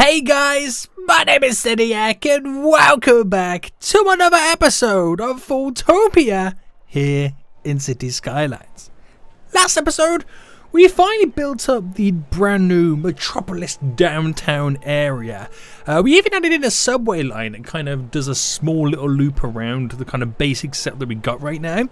Hey guys, my name is Zodiac and welcome back to another episode of FoolTopia here in City Skylines. Last episode, we finally built up the brand new metropolis downtown area. We even added in a subway line that kind of does a small little loop around the kind of basic setup that we got right now.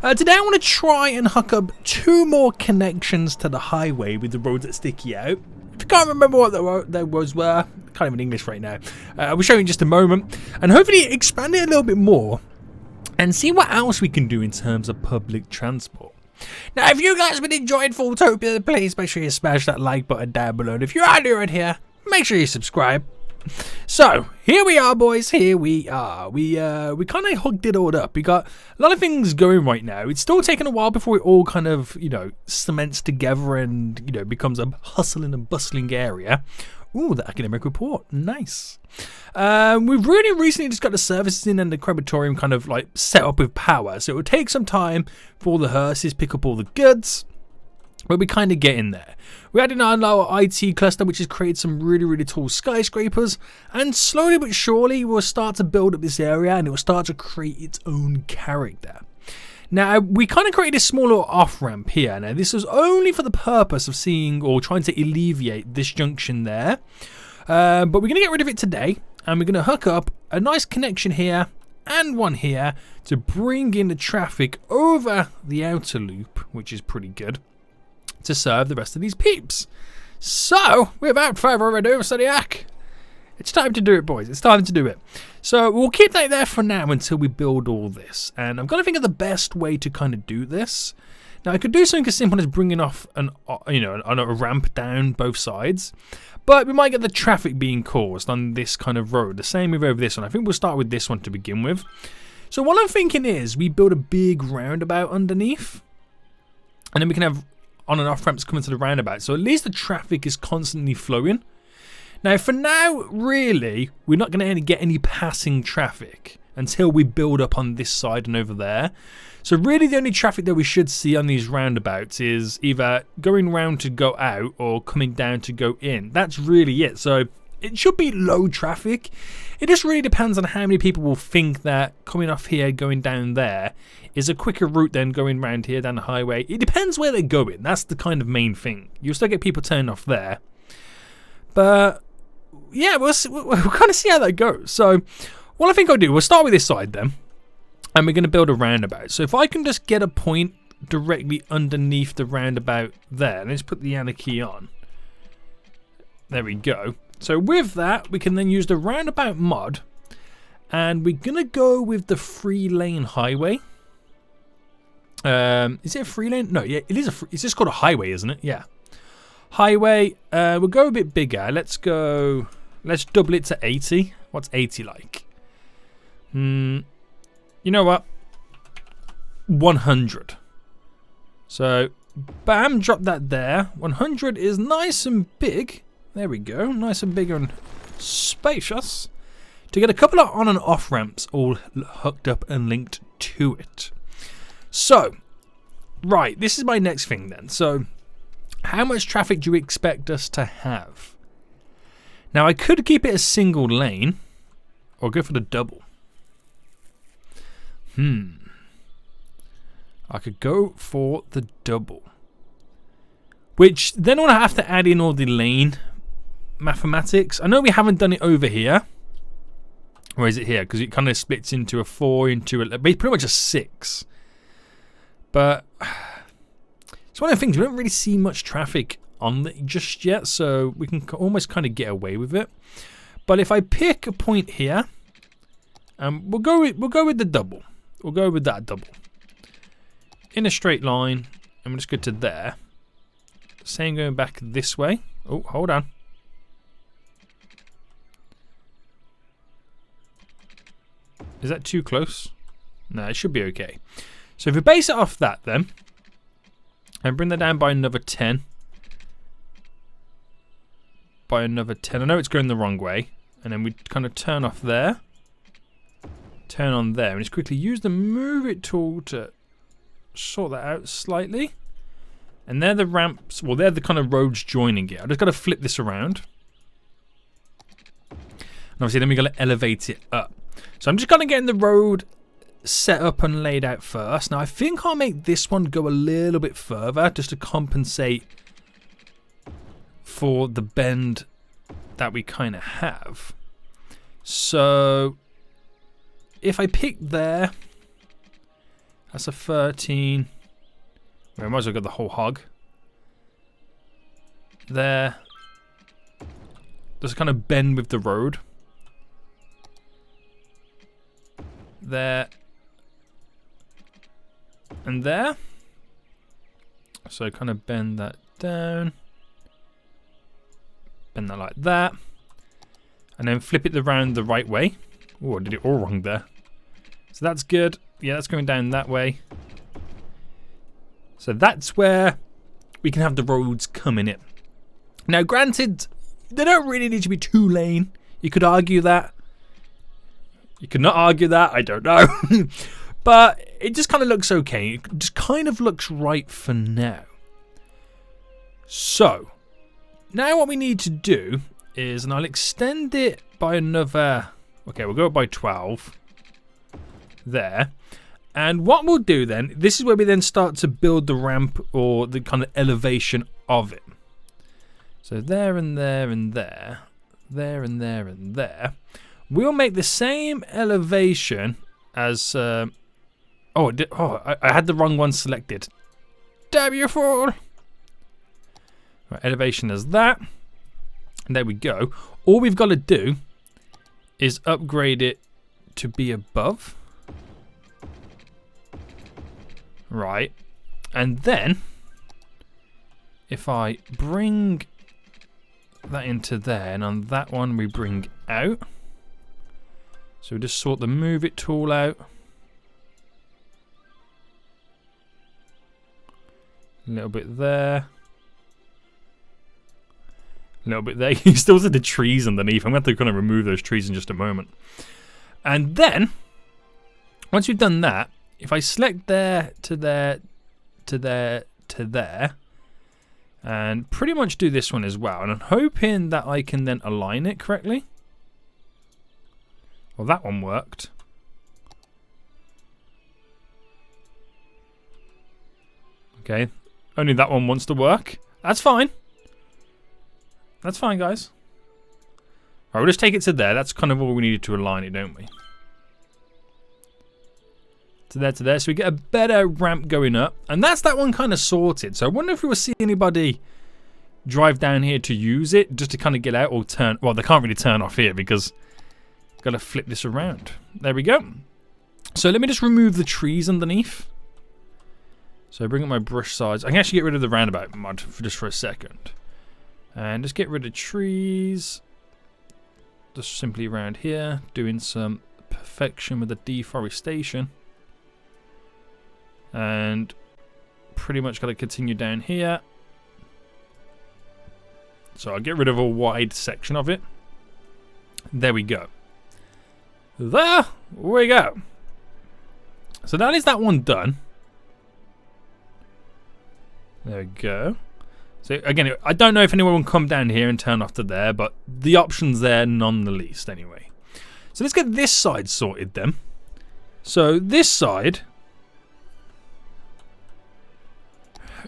Today I want to try and hook up two more connections to the highway with the roads that sticky out. If you can't remember what those were, kind of in English right now, we'll show you in just a moment, and hopefully expand it a little bit more and see what else we can do in terms of public transport. Now, if you guys have been enjoying FoolTopia, please make sure you smash that like button down below, and if you are new right here, make sure you subscribe. So, here we are, boys, here we are. We kind of hooked it all up. We got a lot of things going right now. It's still taking a while before it all kind of, cements together and, becomes a hustling and bustling area. Ooh, the academic report. Nice. We've really recently just got the services in and the crematorium kind of like set up with power. So it will take some time for the hearses pick up all the goods. But we kind of get in there. We added our IT cluster, which has created some really tall skyscrapers, and slowly but surely we'll start to build up this area and it will start to create its own character. Now, we kind of created a small little off-ramp here. Now, this was only for the purpose of seeing or trying to alleviate this junction there. But we're going to get rid of it today, and we're going to hook up a nice connection here and one here to bring in the traffic over the outer loop, which is pretty good, to serve the rest of these peeps. So, without further ado, Zodiac, it's time to do it, boys. It's time to do it. So, we'll keep that there for now until we build all this. And I'm going to think of the best way to kind of do this. Now, I could do something as simple as bringing off a ramp down both sides. But we might get the traffic being caused on this kind of road. The same with over this one. I think we'll start with this one to begin with. So, what I'm thinking is we build a big roundabout underneath. And then we can have on and off ramps coming to the roundabout, so at least the traffic is constantly flowing. Now, for now, really, we're not going to get any passing traffic until we build up on this side and over there. So really, the only traffic that we should see on these roundabouts is either going round to go out or coming down to go in. That's really it. So it should be low traffic. It just really depends on how many people will think that coming off here, going down there, is a quicker route than going round here down the highway. It depends where they're going. That's the kind of main thing. You'll still get people turning off there. But yeah, we'll kind of see how that goes. So what I think I'll do, we'll start with this side then. And we're going to build a roundabout. So if I can just get a point directly underneath the roundabout there. Let's put the Anna key on. There we go. So with that, we can then use the roundabout mod. And we're going to go with the 3-lane highway. Is it a 3-lane? No, yeah, it is it's just called a highway, isn't it? Yeah. Highway. We'll go a bit bigger. Let's double it to 80. What's 80 like? You know what? 100. So, bam, drop that there. 100 is nice and big. There we go. Nice and big and spacious. To get a couple of on and off ramps all hooked up and linked to it. So, right, this is my next thing then. So, how much traffic do you expect us to have? Now, I could keep it a single lane or go for the double. I could go for the double. Which, then I'll have to add in all the lane mathematics. I know we haven't done it over here. Or is it here? Because it kind of splits into a 4, into a pretty much a 6. But it's one of the things, we don't really see much traffic on it just yet, so we can almost kind of get away with it. But if I pick a point here, we'll go with the double. We'll go with that double. In a straight line, and we'll just go to there. Same going back this way. Oh, hold on. Is that too close? No, it should be okay. So if we base it off that then, and bring that down by another 10. By another 10. I know it's going the wrong way. And then we kind of turn off there. Turn on there. And just quickly use the move it tool to sort that out slightly. And they're the ramps, well, they're the kind of roads joining it. I just got to flip this around. obviously then we got to elevate it up. So I'm just going to get the road set up and laid out first. Now I think I'll make this one go a little bit further just to compensate for the bend that we kind of have. So if I pick there, that's a 13. I might as well get the whole hog. There. Just kind of bend with the road. There. And there. So kind of bend that down. Bend that like that. And then flip it around the right way. Oh, I did it all wrong there. So that's good. Yeah, that's going down that way. So that's where we can have the roads coming in. Now, granted, they don't really need to be 2 lane. You could argue that. You could not argue that. I don't know. But it just kind of looks okay. It just kind of looks right for now. So, now what we need to do is, and I'll extend it by another, okay, we'll go up by 12. There. And what we'll do then, this is where we then start to build the ramp or the kind of elevation of it. So there and there and there. There and there and there. We'll make the same elevation as... I had the wrong one selected. Damn you fool! Right, elevation as that. And there we go. All we've got to do is upgrade it to be above. Right. And then, if I bring that into there, and on that one we bring out. So we just sort the move it tool out. A little bit there. A little bit there. You still see the trees underneath. I'm going to have to kind of remove those trees in just a moment. And then, once we've done that, if I select there to there to there to there, and pretty much do this one as well, and I'm hoping that I can then align it correctly. Well, that one worked. Okay, only that one wants to work. That's fine. That's fine, guys. Alright, we'll just take it to there. That's kind of all we needed to align it, don't we? To there, so we get a better ramp going up. And that's that one kind of sorted. So I wonder if we will see anybody drive down here to use it, just to kind of get out or turn. Well, they can't really turn off here because I've got to flip this around. There we go. So let me just remove the trees underneath. So bring up my brush size. I can actually get rid of the roundabout mod just for a second. And just get rid of trees. Just simply around here, doing some perfection with the deforestation. And pretty much got to continue down here. So I'll get rid of a wide section of it. There we go. There we go. So that is that one done. There we go. So again, I don't know if anyone will come down here and turn off to there, but the option's there none the least anyway. So let's get this side sorted then. So this side...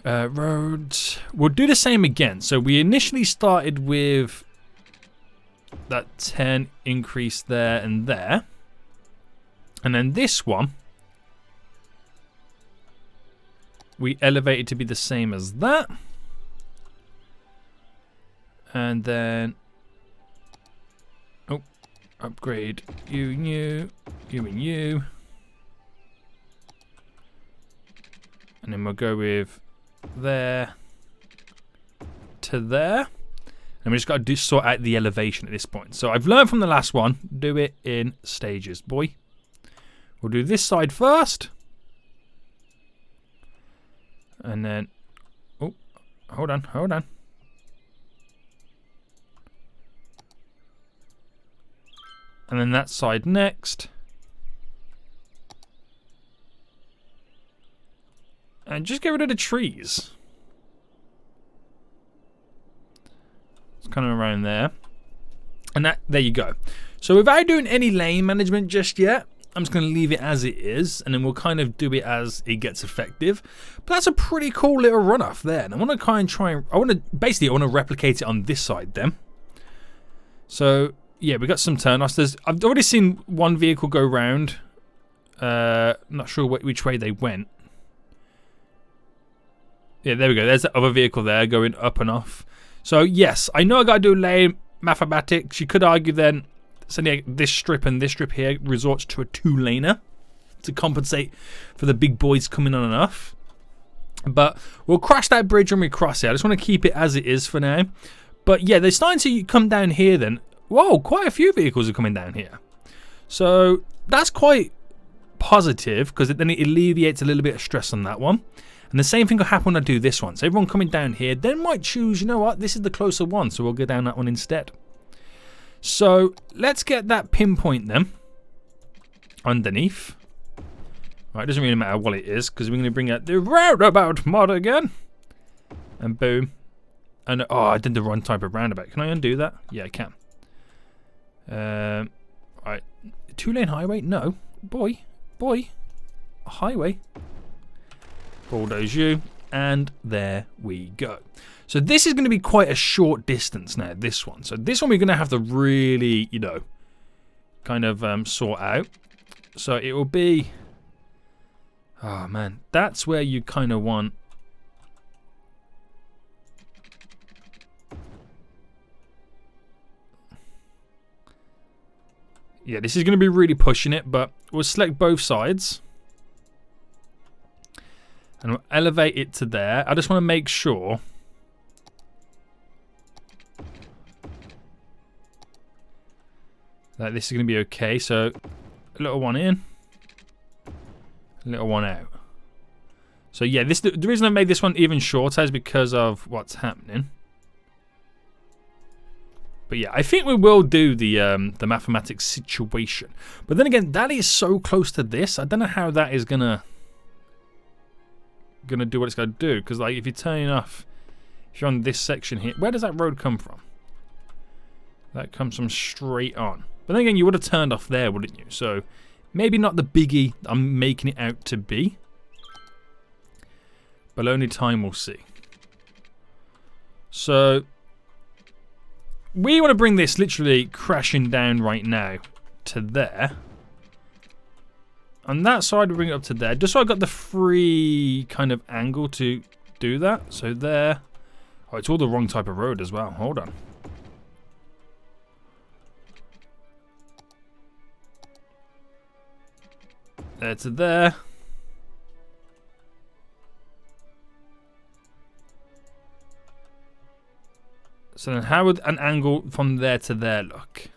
roads. We'll do the same again. So we initially started with that 10 increase there and there. And then this one, we elevated to be the same as that. And then, oh, upgrade you and you, you and you. And then we'll go with there to there. And we just got to sort out the elevation at this point. So I've learned from the last one, do it in stages, boy. We'll do this side first. And then, oh, hold on, hold on. And then that side next. And just get rid of the trees. It's kind of around there. And there you go. So without doing any lane management just yet, I'm just going to leave it as it is, and then we'll kind of do it as it gets effective. But that's a pretty cool little runoff there. And I want to I want to replicate it on this side then. So yeah, we got some turnoffs. I've already seen one vehicle go round. Not sure which way they went. Yeah, there we go. There's the other vehicle there going up and off. So yes, I know I got to do lane mathematics. You could argue then sending this strip and this strip here resorts to a 2-laner to compensate for the big boys coming on and off. But we'll crash that bridge when we cross it. I just want to keep it as it is for now. But yeah, they're starting to come down here then. Whoa, quite a few vehicles are coming down here. So that's quite positive because then it alleviates a little bit of stress on that one. And the same thing will happen when I do this one. So everyone coming down here then might choose, you know what, this is the closer one, so we'll go down that one instead. So let's get that pinpoint then underneath. Right, it doesn't really matter what it is because we're going to bring out the Roundabout mod again. And boom. And oh, I did the wrong type of roundabout. Can I undo that? Yeah, I can. Right, 2-lane highway? No. Boy. A highway. Bulldoze you, and there we go. So this is going to be quite a short distance now, this one. So this one we're going to have to really, you know, kind of sort out. So it will be, oh man, that's where you kind of want, yeah, this is going to be really pushing it, but we'll select both sides. And we'll elevate it to there. I just want to make sure that this is going to be okay. So a little one in, a little one out. So yeah, the reason I made this one even shorter is because of what's happening. But yeah, I think we will do the mathematics situation. But then again, that is so close to this. I don't know how that is gonna do what it's gonna do, because like if you're turning off, if you're on this section here, where does that road come from? That comes from straight on. But then again, you would have turned off there, wouldn't you? So maybe not the biggie I'm making it out to be, but only time will see. So we want to bring this literally crashing down right now to there. On that side, we bring it up to there, just so I got the free kind of angle to do that. So there. Oh, it's all the wrong type of road as well. Hold on. There to there. So then how would an angle from there to there look?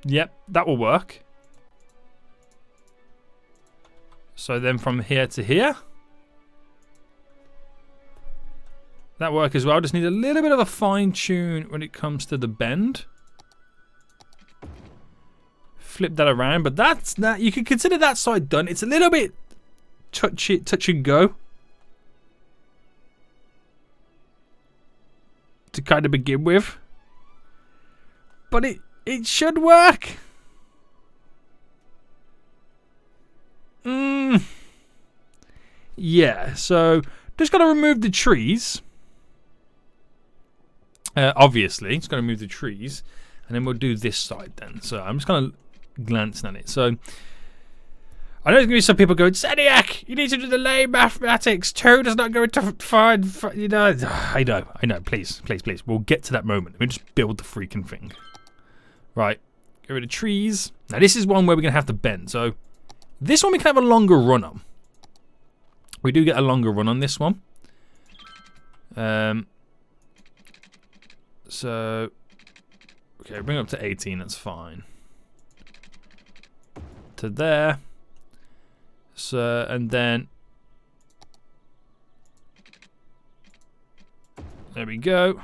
Yep, that will work. So then from here to here. That work as well. Just need a little bit of a fine tune when it comes to the bend. Flip that around, but that's that. You can consider that side done. It's a little bit touch and go to kind of begin with, but it should work. Yeah, so just got to remove the trees. Obviously, it's got to remove the trees, and then we'll do this side then. So I'm just kind of glancing at it. So I know there's going to be some people going, Zeniac, you need to do the lane mathematics. 2 does not go into fine, you know. I know. Please. We'll get to that moment. Let me just build the freaking thing. Right, get rid of trees. Now this is one where we're going to have to bend. So this one we can have a longer run on. We do get a longer run on this one. So, okay, bring it up to 18, that's fine. To there. So, and then, there we go.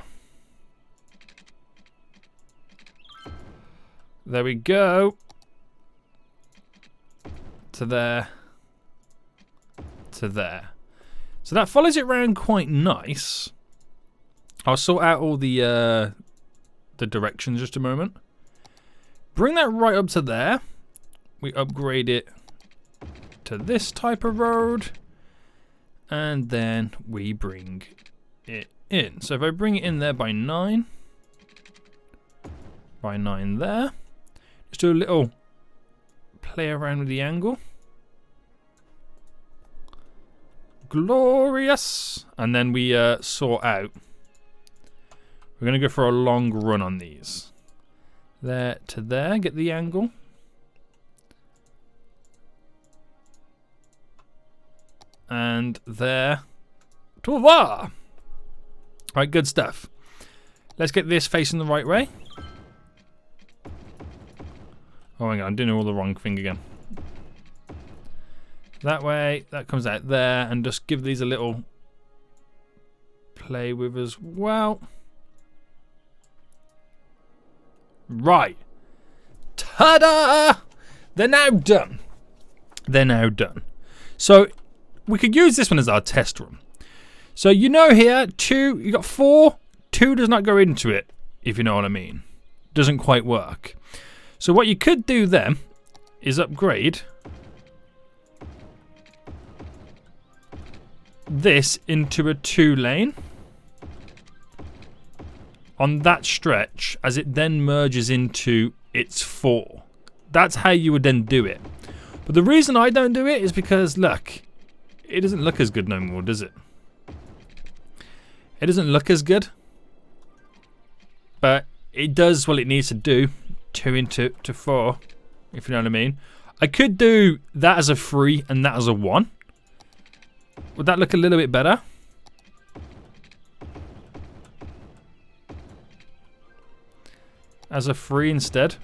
There we go. To there. To there. So that follows it around quite nice. I'll sort out all the the directions just a moment. Bring that right up to there. We upgrade it to this type of road. And then we bring it in. So if I bring it in there by 9. By 9 there. Just do a little play around with the angle. Glorious. And then we sort out. We're going to go for a long run on these. There to there. Get the angle. And there to there. Right, good stuff. Let's get this facing the right way. Oh my god, I'm doing all the wrong thing again. That way, that comes out there, and just give these a little play with as well. Right. Ta-da! They're now done. They're now done. So, we could use this one as our test run. So, you know here, 2, you got 4. 2 does not go into it, if you know what I mean. Doesn't quite work. So what you could do then is upgrade this into a 2 lane on that stretch as it then merges into its 4. That's how you would then do it. But the reason I don't do it is because, look, it doesn't look as good no more, does it? It doesn't look as good. But it does what it needs to do. 2 into 4, if you know what I mean. I could do that as a 3 and that as a 1. Would that look a little bit better? As a 3 instead.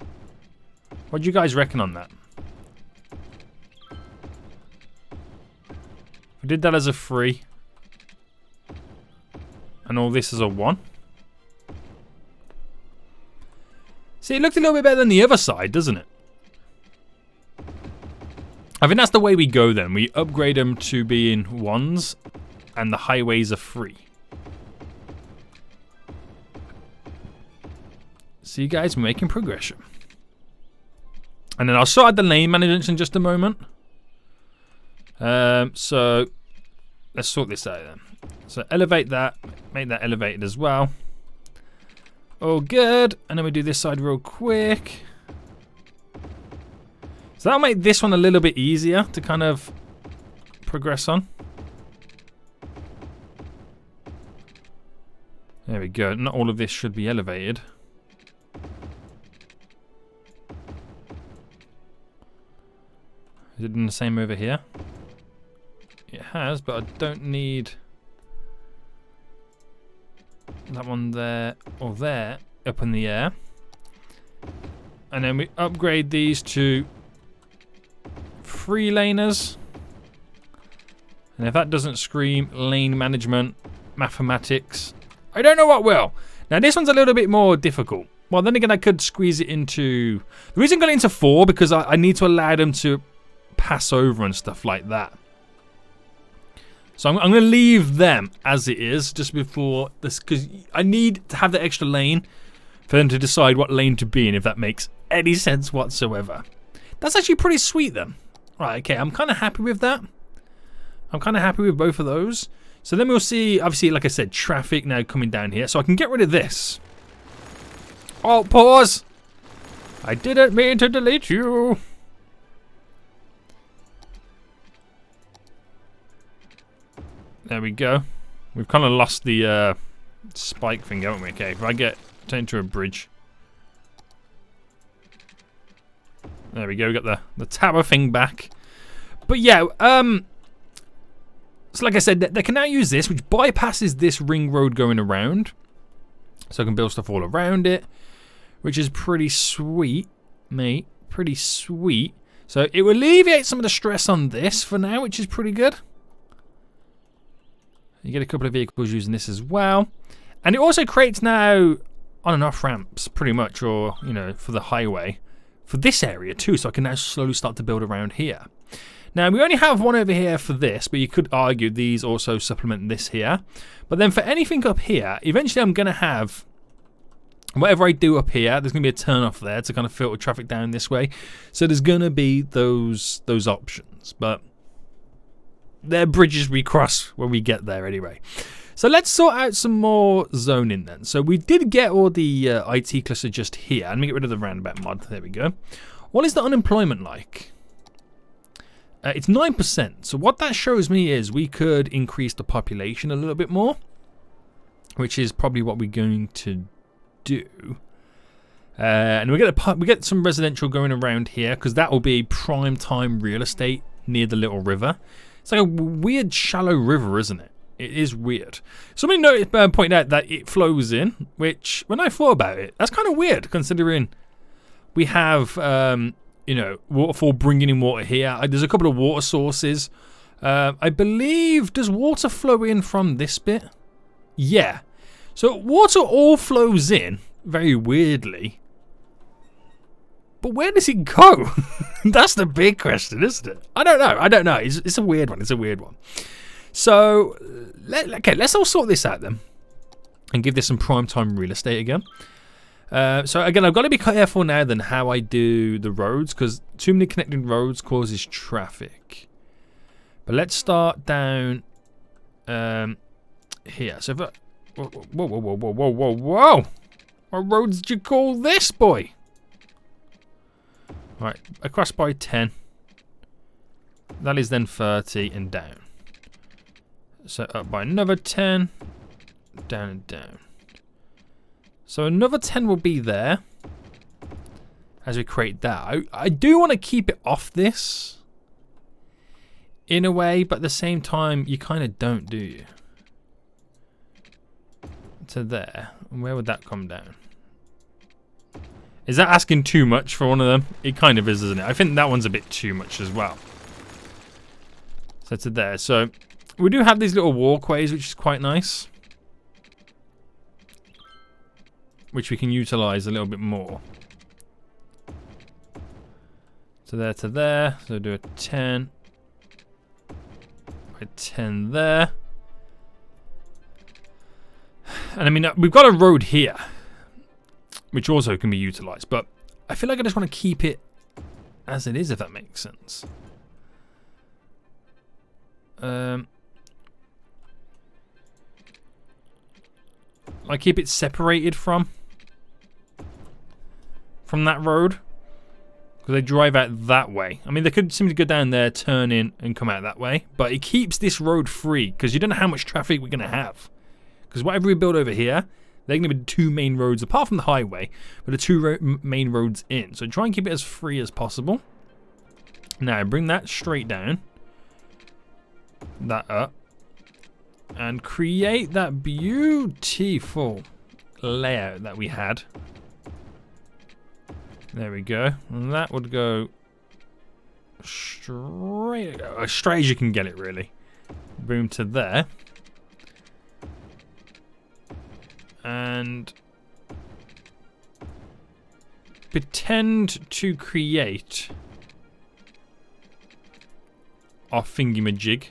What do you guys reckon on that? If we did that as a 3 and all this as a 1. See, it looked a little bit better than the other side, doesn't it? I think that's the way we go then. We upgrade them to being 1s and the highways are 3. See, guys, we're making progression. And then I'll sort out the lane management in just a moment. So let's sort this out then. So elevate that, make that elevated as well. All good. And then we do this side real quick. So that'll make this one a little bit easier to kind of progress on. There we go. Not all of this should be elevated. Is it doing the same over here? It has, but I don't need that one there or there up in the air. And then we upgrade these to 3-laners. And if that doesn't scream lane management, mathematics, I don't know what will. Now this one's a little bit more difficult. Well, then again, I could squeeze it into... The reason I got it into 4 because I need to allow them to pass over and stuff like that. So I'm going to leave them as it is just before this, because I need to have the extra lane for them to decide what lane to be in, if that makes any sense whatsoever. That's actually pretty sweet then. Right, okay, I'm kind of happy with that. I'm kind of happy with both of those. So then we'll see, obviously, like I said, traffic now coming down here. So I can get rid of this. Oh, pause! I didn't mean to delete you. There we go. We've kind of lost the spike thing, haven't we? Okay, if I get turned into a bridge. There we go, we got the tower thing back. But yeah, so like I said, they can now use this, which bypasses this ring road going around. So I can build stuff all around it, which is pretty sweet, mate. Pretty sweet. So it will alleviate some of the stress on this for now, which is pretty good. You get a couple of vehicles using this as well. And it also creates now on and off ramps, pretty much, or, you know, for the highway. For this area too, so I can now slowly start to build around here. Now, we only have one over here for this, but you could argue these also supplement this here. But then for anything up here, eventually I'm going to have Whatever I do up here, there's going to be a turn off there to kind of filter traffic down this way. So there's going to be those options. But they're bridges we cross when we get there anyway. So let's sort out some more zoning then. So we did get all the IT cluster just here. Let me get rid of the roundabout mod. There we go. What is the unemployment like? It's 9%. So what that shows me is we could increase the population a little bit more, which is probably what we're going to do. And we get some residential going around here because that will be prime time real estate near the little river. It's like a weird shallow river, isn't it? It is weird. Somebody pointed out that it flows in, which when I thought about it, that's kind of weird considering we have you know, waterfall bringing in water here. There's a couple of water sources. I believe, does water flow in from this bit? Yeah. So water all flows in very weirdly. But where does it go? That's the big question, isn't it? I don't know. It's a weird one. It's a weird one. So, okay, let's all sort this out then. And give this some prime time real estate again. So again, I've got to be careful now then how I do the roads. Because too many connecting roads causes traffic. But let's start down here. So if I... Whoa. What roads did you call this, boy? Right, across by 10. That is then 30 and down. So up by another 10. Down and down. So another 10 will be there. As we create that. I do want to keep it off this. In a way, but at the same time, you kind of don't, do you? To there. Where would that come down? Is that asking too much for one of them? It kind of is, isn't it? I think that one's a bit too much as well. So to there. So we do have these little walkways, which is quite nice. Which we can utilize a little bit more. To there, to there. So do a 10. By 10 there. And I mean, we've got a road here, which also can be utilized, but I feel like I just want to keep it as it is, if that makes sense. I keep it separated from that road, because they drive out that way. I mean, they could simply go down there, turn in, and come out that way, but it keeps this road free, because you don't know how much traffic we're going to have. Because whatever we build over here, they're going to be two main roads, apart from the highway, but the two main roads in. So try and keep it as free as possible. Now, bring that straight down. That up. And create that beautiful layout that we had. There we go. And that would go straight as you can get it, really. Boom to there. And pretend to create our thingamajig.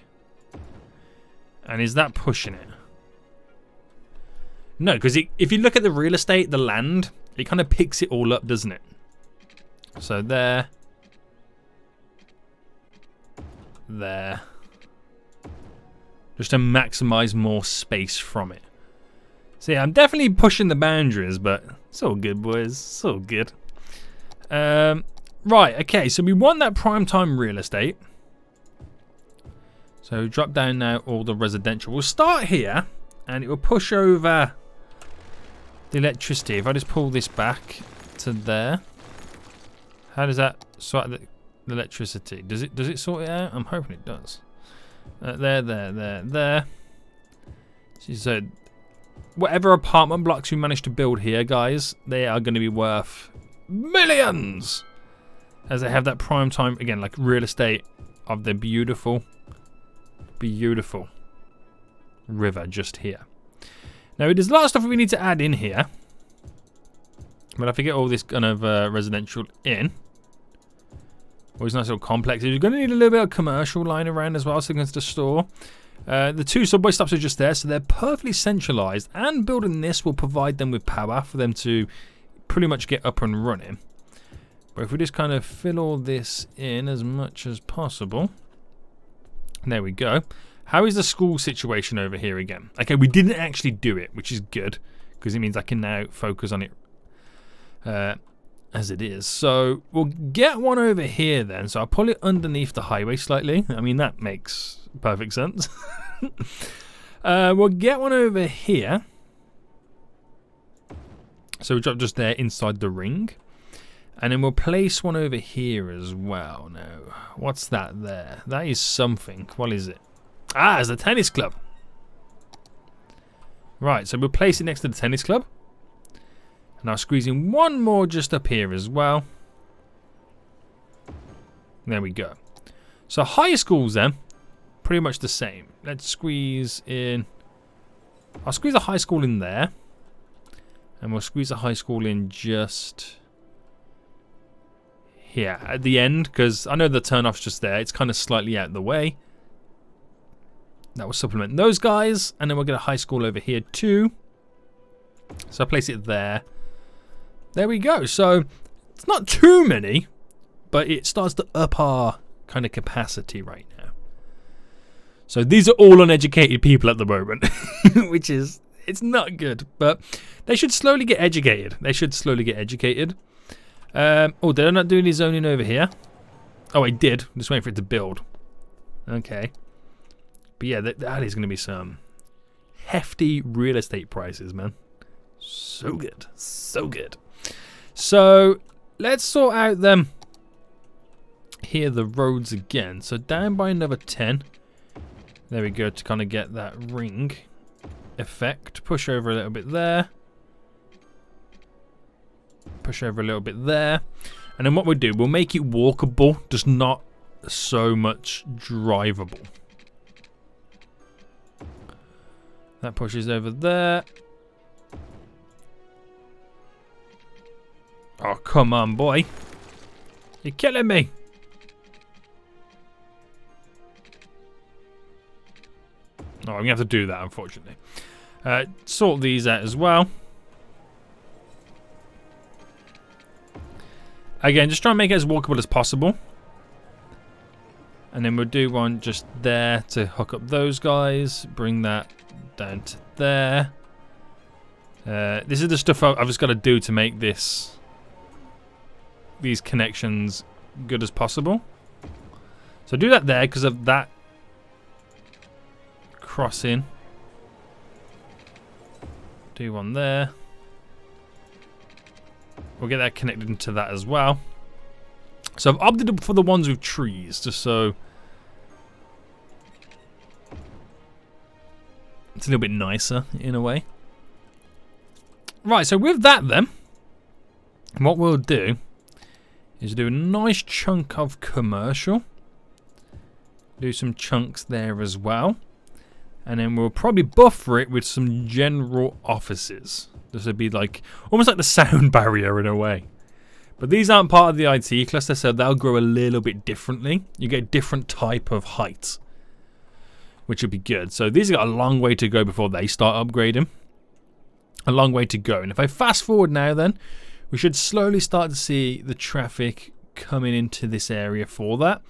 And is that pushing it? No, because if you look at the real estate, the land, it kind of picks it all up, doesn't it? So there. There. Just to maximize more space from it. So yeah, I'm definitely pushing the boundaries, but it's all good, boys. It's all good. Right, okay, so we want that prime time real estate. So drop down now all the residential. We'll start here, and it will push over the electricity. If I just pull this back to there, how does that sort out the electricity? Does it sort it out? I'm hoping it does. There. So whatever apartment blocks we manage to build here, guys, they are going to be worth millions, as they have that prime time, again, like real estate of the beautiful river just here. Now, there's a lot of stuff we need to add in here, but if I get all this kind of residential in, all these nice little complexes, you're going to need a little bit of commercial line around as well, so against the store. The 2 subway stops are just there, so they're perfectly centralised, and building this will provide them with power for them to pretty much get up and running. But if we just kind of fill all this in as much as possible. There we go. How is the school situation over here again? Okay, we didn't actually do it, which is good, because it means I can now focus on it as it is. So we'll get one over here then. So I'll pull it underneath the highway slightly. I mean, that makes perfect sense. We'll get one over here. So we'll drop just there inside the ring. And then we'll place one over here as well. Now, what's that there? That is something. What is it? Ah, it's the tennis club. Right, so we'll place it next to the tennis club. And I'll squeeze in one more just up here as well. There we go. So higher schools then, pretty much the same. Let's squeeze in. I'll squeeze a high school in there. And we'll squeeze a high school in just here at the end, because I know the turnoff's just there. It's kind of slightly out of the way. That will supplement those guys. And then we'll get a high school over here too. So I'll place it there. There we go. So it's not too many, but it starts to up our kind of capacity right now. So these are all uneducated people at the moment, which is, it's not good, but they should slowly get educated. They should slowly get educated. Oh, did I not do any zoning over here? Oh, I did. I'm just waiting for it to build. Okay. But yeah, that is going to be some hefty real estate prices, man. So good. So good. So let's sort out them here, the roads again. So down by another 10. There we go, to kind of get that ring effect. Push over a little bit there. Push over a little bit there. And then what we'll do, we'll make it walkable, just not so much drivable. That pushes over there. Oh, come on, boy. You're killing me. Oh, I'm going to have to do that, unfortunately. Sort these out as well. Again, just try and make it as walkable as possible. And then we'll do one just there to hook up those guys. Bring that down to there. This is the stuff I've just got to do to make these connections good as possible. So do that there because of that crossing. Do one there. We'll get that connected into that as well. So I've opted for the ones with trees, just so it's a little bit nicer in a way. Right, so with that then, what we'll do is do a nice chunk of commercial. Do some chunks there as well. And then we'll probably buffer it with some general offices. This would be like almost like the sound barrier in a way. But these aren't part of the IT cluster, so they'll grow a little bit differently. You get a different type of height, which would be good. So these have got a long way to go before they start upgrading. A long way to go. And if I fast forward now then, we should slowly start to see the traffic coming into this area for that.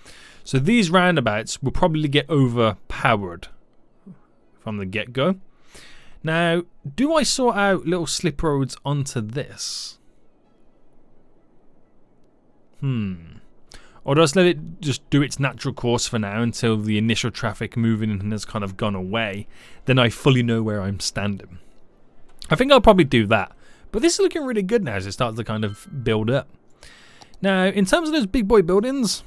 So these roundabouts will probably get overpowered from the get-go. Now, do I sort out little slip roads onto this? Or do I just let it just do its natural course for now until the initial traffic moving in has kind of gone away? Then I fully know where I'm standing. I think I'll probably do that. But this is looking really good now as it starts to kind of build up. Now, in terms of those big boy buildings,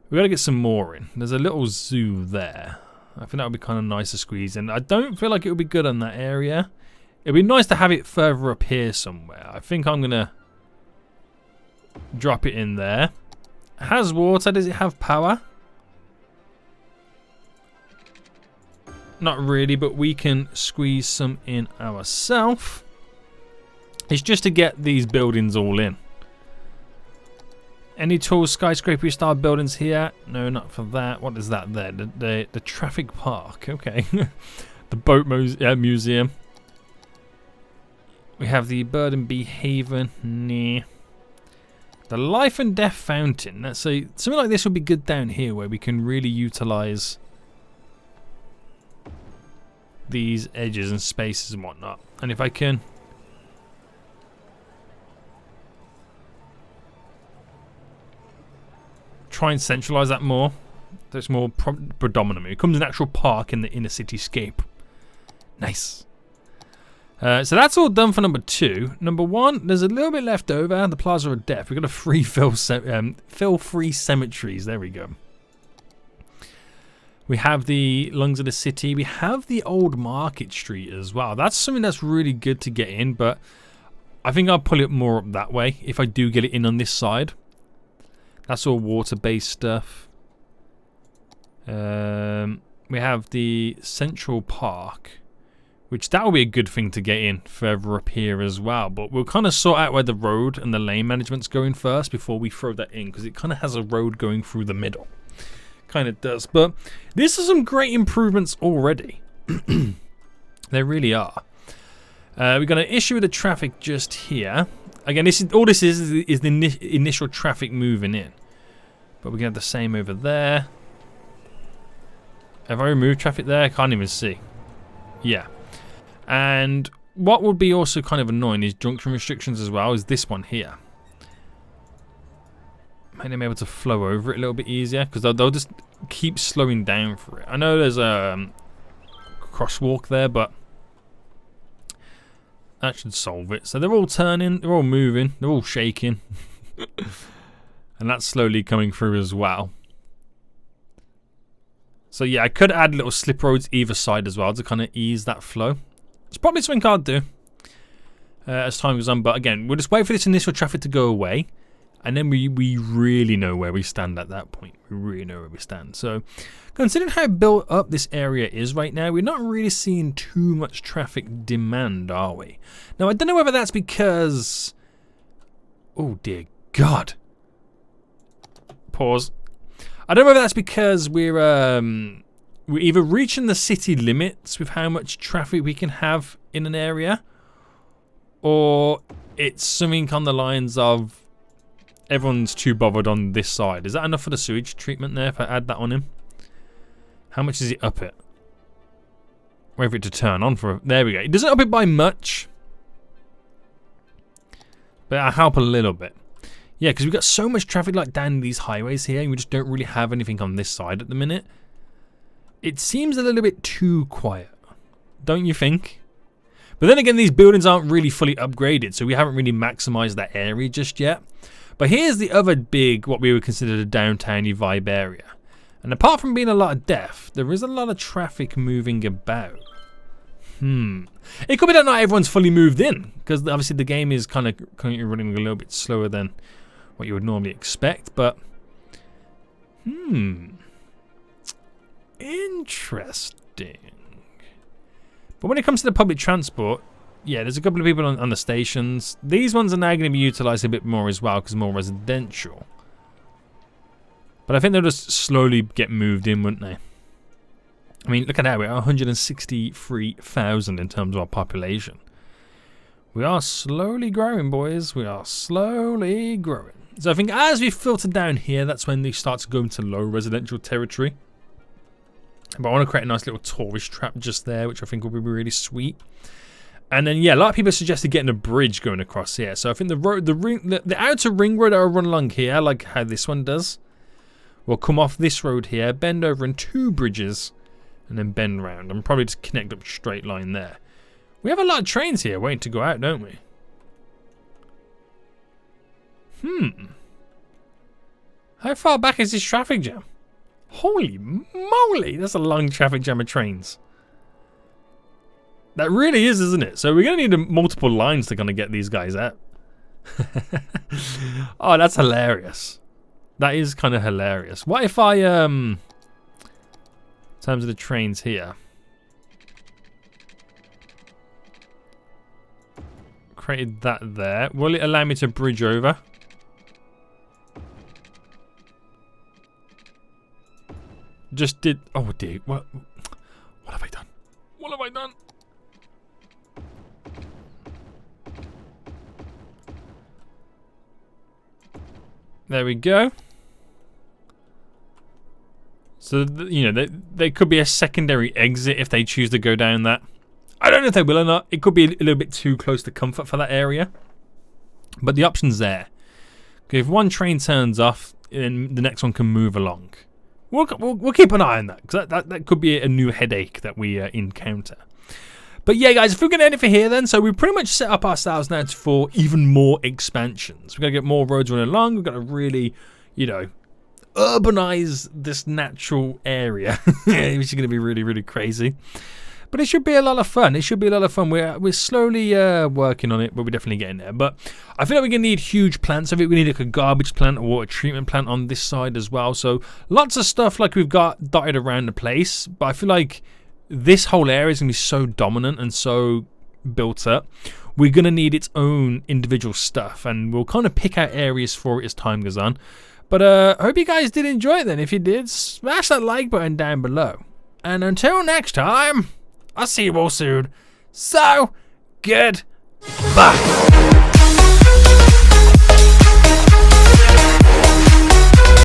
we've got to get some more in. There's a little zoo there. I think that would be kind of nice to squeeze in. I don't feel like it would be good on that area. It would be nice to have it further up here somewhere. I think I'm going to drop it in there. It has water. Does it have power? Not really, but we can squeeze some in ourselves. It's just to get these buildings all in. Any tall skyscraper style buildings here? No, not for that. What is that there? The traffic park. Okay. The boat museum. We have the bird and bee haven. Nah. The life and death fountain. Let's say something like this would be good down here where we can really utilize these edges and spaces and whatnot. And if I can try and centralize that more, so it's more predominant. It becomes an actual park in the inner cityscape. Nice. So that's all done for number 2. Number 1, there's a little bit left over. The Plaza of Death. We've got a free fill-free cemeteries. There we go. We have the Lungs of the City. We have the Old Market Street as well. That's something that's really good to get in, but I think I'll pull it more up that way if I do get it in on this side. That's all water-based stuff. We have the Central Park, which that will be a good thing to get in further up here as well. But we'll kind of sort out where the road and the lane management's going first before we throw that in, because it kind of has a road going through the middle. Kind of does. But this is some great improvements already. They really are. We're going to issue the traffic just here. Again, this is the initial traffic moving in. But we're going to have the same over there. Have I removed traffic there? I can't even see. Yeah. And what would be also kind of annoying is junction restrictions as well, is this one here. Make them able to flow over it a little bit easier, because they'll just keep slowing down for it. I know there's a crosswalk there, but that should solve it. So they're all turning, they're all moving, they're all shaking. And that's slowly coming through as well. So yeah, I could add little slip roads either side as well to kind of ease that flow. It's probably something I'll do as time goes on. But again, we'll just wait for this initial traffic to go away. And then we really know where we stand at that point. We really know where we stand. So considering how built up this area is right now, we're not really seeing too much traffic demand, are we? Now, I don't know whether that's because... Oh, dear God. Pause. I don't know whether that's because we're either reaching the city limits with how much traffic we can have in an area, or it's something on the lines of everyone's too bothered on this side. Is that enough for the sewage treatment there if I add that on him? How much does it up it? Wait for it to turn on for... There we go. It doesn't up it by much, but I help a little bit. Yeah, because we've got so much traffic like down these highways here, and we just don't really have anything on this side at the minute. It seems a little bit too quiet, don't you think? But then again, these buildings aren't really fully upgraded, so we haven't really maximized that area just yet. But here's the other big, what we would consider the downtowny vibe area. And apart from being a lot of death, there is a lot of traffic moving about. It could be that not everyone's fully moved in, because obviously the game is kind of currently running a little bit slower than what you would normally expect, but interesting. But when it comes to the public transport, yeah, there's a couple of people on the stations. These ones are now going to be utilised a bit more as well, because more residential. But I think they'll just slowly get moved in, wouldn't they? I mean, look at that, we're at 163,000 in terms of our population. We are slowly growing, boys. We are slowly growing. So I think as we filter down here, that's when they start to go into low residential territory. But I want to create a nice little tourist trap just there, which I think will be really sweet. And then, yeah, a lot of people suggested getting a bridge going across here. So I think the outer ring road that will run along here, like how this one does, will come off this road here, bend over in 2 bridges, and then bend round. And probably just connect up straight line there. We have a lot of trains here waiting to go out, don't we? How far back is this traffic jam? Holy moly, that's a long traffic jam of trains. That really is, isn't it? So we're going to need multiple lines to kind of get these guys out. Oh, that's hilarious. That is kind of hilarious. What if I, in terms of the trains here, created that there. Will it allow me to bridge over? just did. Oh dear, what have I done? What have I done? There we go. So, you know, there could be a secondary exit if they choose to go down that. I don't know if they will or not. It could be a little bit too close to comfort for that area. But the option's there. Okay, if one train turns off, then the next one can move along. We'll keep an eye on that, because that could be a new headache that we encounter. But yeah, guys, if we're going to end it for here then, so we pretty much set up ourselves now for even more expansions. We've got to get more roads running along. We've got to really, you know, urbanize this natural area, which is going to be really, really crazy. But it should be a lot of fun. It should be a lot of fun. We're slowly working on it, but we're definitely getting there. But I feel like we're going to need huge plants. I think we need like a garbage plant, a water treatment plant on this side as well. So lots of stuff like we've got dotted around the place. But I feel like this whole area is going to be so dominant and so built up. We're going to need its own individual stuff. And we'll kind of pick out areas for it as time goes on. But I hope you guys did enjoy it then. If you did, smash that like button down below. And until next time, I'll see you all soon. So, goodbye.